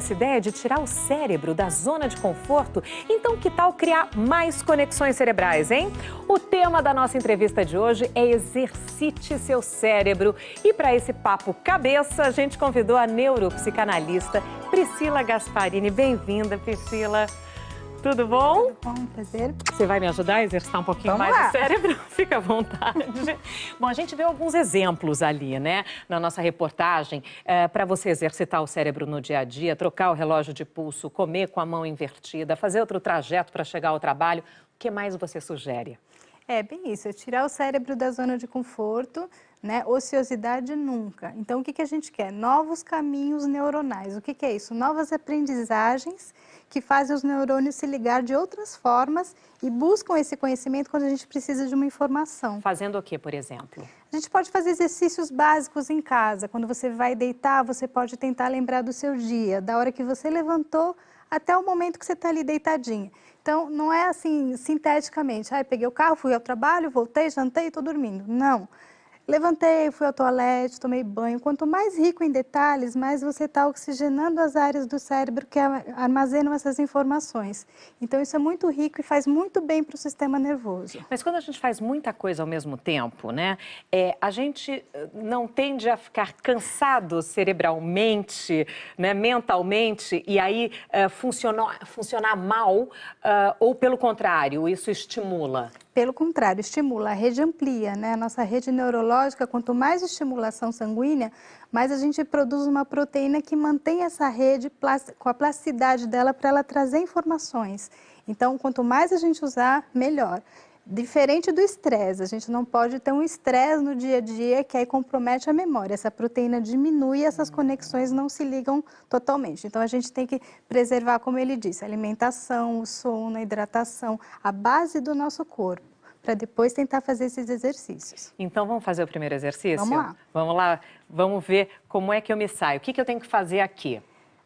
essa ideia de tirar o cérebro da zona de conforto? Então, que tal criar mais conexões cerebrais, hein? O tema da nossa entrevista de hoje é Exercite Seu Cérebro. E para esse papo cabeça, a gente convidou a neuropsicanalista Priscila Gasparini. Bem-vinda, Priscila. Tudo bom? Tudo bom, prazer. Você vai me ajudar a exercitar um pouquinho Vamos mais lá. o cérebro? Fica à vontade. Bom, a gente viu alguns exemplos ali, né, na nossa reportagem, para você exercitar o cérebro no dia a dia, trocar o relógio de pulso, comer com a mão invertida, fazer outro trajeto para chegar ao trabalho. O que mais você sugere? É bem isso, é tirar o cérebro da zona de conforto, né? Ociosidade nunca. Então, o que a gente quer? Novos caminhos neuronais. O que é isso? Novas aprendizagens que fazem os neurônios se ligar de outras formas e buscam esse conhecimento quando a gente precisa de uma informação. Fazendo o que, por exemplo? A gente pode fazer exercícios básicos em casa. Quando você vai deitar, você pode tentar lembrar do seu dia, da hora que você levantou até o momento que você está ali deitadinha. Então, não é assim, sinteticamente. Peguei o carro, fui ao trabalho, voltei, jantei e estou dormindo. Não. Levantei, fui ao toalete, tomei banho. Quanto mais rico em detalhes, mais você está oxigenando as áreas do cérebro que armazenam essas informações. Então, isso é muito rico e faz muito bem para o sistema nervoso. Mas quando a gente faz muita coisa ao mesmo tempo, né, a gente não tende a ficar cansado cerebralmente, né, mentalmente, e aí funcionar mal, ou pelo contrário, isso estimula? Pelo contrário, estimula, a rede amplia, né? A nossa rede neurológica, quanto mais estimulação sanguínea, mais a gente produz uma proteína que mantém essa rede com a plasticidade dela para ela trazer informações. Então, quanto mais a gente usar, melhor. Diferente do estresse, a gente não pode ter um estresse no dia a dia que aí compromete a memória. Essa proteína diminui e essas conexões não se ligam totalmente. Então, a gente tem que preservar, como ele disse, a alimentação, o sono, a hidratação, a base do nosso corpo, para depois tentar fazer esses exercícios. Então, vamos fazer o primeiro exercício? Vamos lá. Vamos lá, vamos ver como é que eu me saio. O que eu tenho que fazer aqui?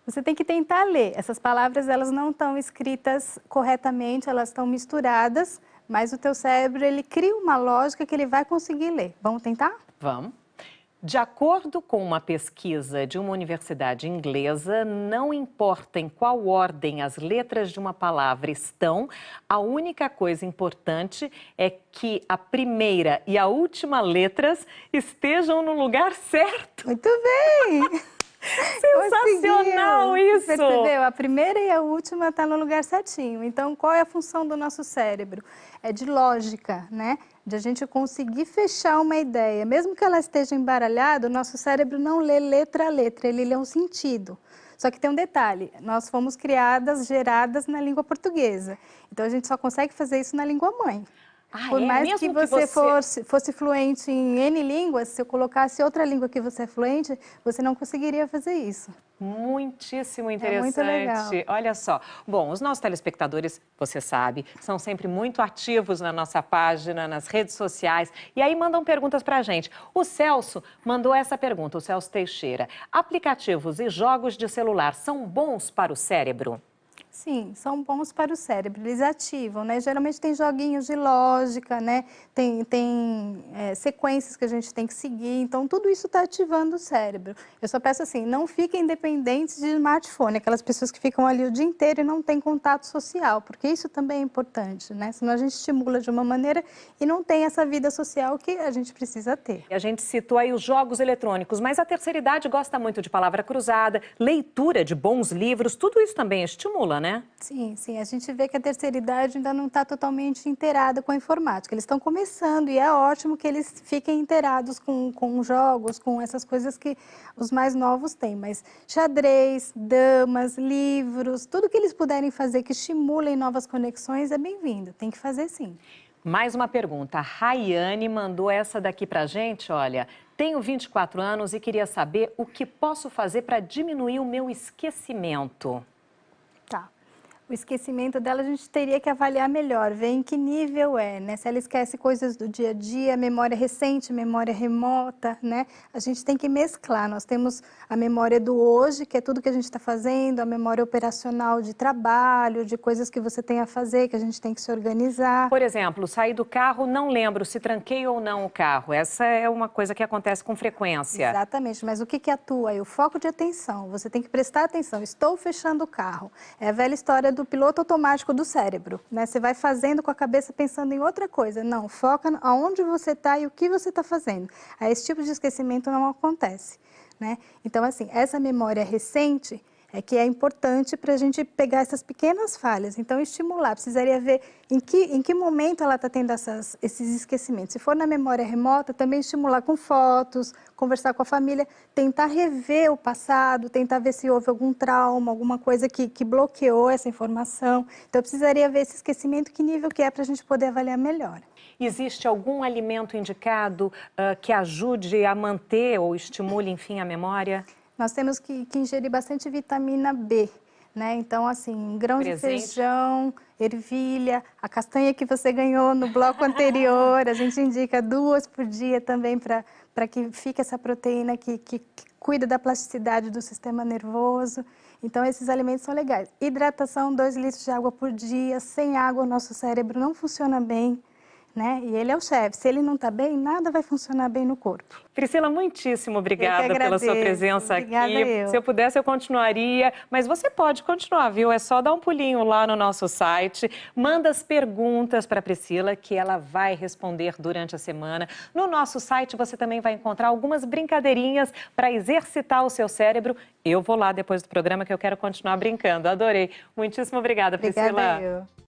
Você tem que tentar ler. Essas palavras, elas não estão escritas corretamente, elas estão misturadas, mas o teu cérebro, ele cria uma lógica que ele vai conseguir ler. Vamos tentar? Vamos. De acordo com uma pesquisa de uma universidade inglesa, não importa em qual ordem as letras de uma palavra estão, a única coisa importante é que a primeira e a última letras estejam no lugar certo. Muito bem! Sensacional isso! Percebeu? A primeira e a última está no lugar certinho. Então, qual é a função do nosso cérebro? É de lógica, né? De a gente conseguir fechar uma ideia. Mesmo que ela esteja embaralhada, o nosso cérebro não lê letra a letra, ele lê um sentido. Só que tem um detalhe, nós fomos geradas na língua portuguesa. Então, a gente só consegue fazer isso na língua mãe. Por mais mesmo que você fosse fluente em N línguas, se eu colocasse outra língua que você é fluente, você não conseguiria fazer isso. Muitíssimo interessante. É muito legal. Olha só. Bom, os nossos telespectadores, você sabe, são sempre muito ativos na nossa página, nas redes sociais, e aí mandam perguntas pra gente. O Celso mandou essa pergunta, o Celso Teixeira. Aplicativos e jogos de celular são bons para o cérebro? Sim, são bons para o cérebro, eles ativam, né? Geralmente tem joguinhos de lógica, né? Tem sequências que a gente tem que seguir, então tudo isso está ativando o cérebro. Eu só peço assim, não fiquem dependentes de smartphone, aquelas pessoas que ficam ali o dia inteiro e não têm contato social, porque isso também é importante, né? Senão a gente estimula de uma maneira e não tem essa vida social que a gente precisa ter. A gente citou aí os jogos eletrônicos, mas a terceira idade gosta muito de palavra cruzada, leitura de bons livros, tudo isso também estimula, né? Sim, sim. A gente vê que a terceira idade ainda não está totalmente inteirada com a informática. Eles estão começando e é ótimo que eles fiquem inteirados com jogos, com essas coisas que os mais novos têm. Mas xadrez, damas, livros, tudo que eles puderem fazer que estimulem novas conexões é bem-vindo. Tem que fazer sim. Mais uma pergunta. A Rayane mandou essa daqui pra gente, olha. Tenho 24 anos e queria saber o que posso fazer para diminuir o meu esquecimento. Tá. O esquecimento dela a gente teria que avaliar melhor, ver em que nível é, né? Se ela esquece coisas do dia a dia, memória recente, memória remota, né? A gente tem que mesclar. Nós temos a memória do hoje, que é tudo que a gente está fazendo, a memória operacional de trabalho, de coisas que você tem a fazer, que a gente tem que se organizar. Por exemplo, saí do carro, não lembro se tranquei ou não o carro. Essa é uma coisa que acontece com frequência. Exatamente, mas o que atua aí? O foco de atenção. Você tem que prestar atenção. Estou fechando o carro. É a velha história do piloto automático do cérebro, né? Você vai fazendo com a cabeça pensando em outra coisa. Não, foca aonde você está e o que você está fazendo. Aí esse tipo de esquecimento não acontece, né? Então, assim, essa memória recente é que é importante para a gente pegar essas pequenas falhas. Então, estimular, precisaria ver em que momento ela está tendo esses esquecimentos. Se for na memória remota, também estimular com fotos, conversar com a família, tentar rever o passado, tentar ver se houve algum trauma, alguma coisa que bloqueou essa informação. Então, precisaria ver esse esquecimento, que nível que é para a gente poder avaliar melhor. Existe algum alimento indicado que ajude a manter ou estimule, enfim, a memória? Nós temos que ingerir bastante vitamina B, né? Então, assim, grãos de feijão, ervilha, a castanha que você ganhou no bloco anterior, a gente indica 2 por dia também para que fique essa proteína que cuida da plasticidade do sistema nervoso. Então, esses alimentos são legais. Hidratação, 2 litros de água por dia. Sem água, o nosso cérebro não funciona bem, né? E ele é o chefe. Se ele não está bem, nada vai funcionar bem no corpo. Priscila, muitíssimo obrigada pela sua presença Obrigada aqui. eu. Se eu pudesse, eu continuaria, mas você pode continuar, viu? É só dar um pulinho lá no nosso site, manda as perguntas para a Priscila, que ela vai responder durante a semana. No nosso site você também vai encontrar algumas brincadeirinhas para exercitar o seu cérebro. Eu vou lá depois do programa que eu quero continuar brincando. Adorei. Muitíssimo obrigada, Priscila. Obrigada eu.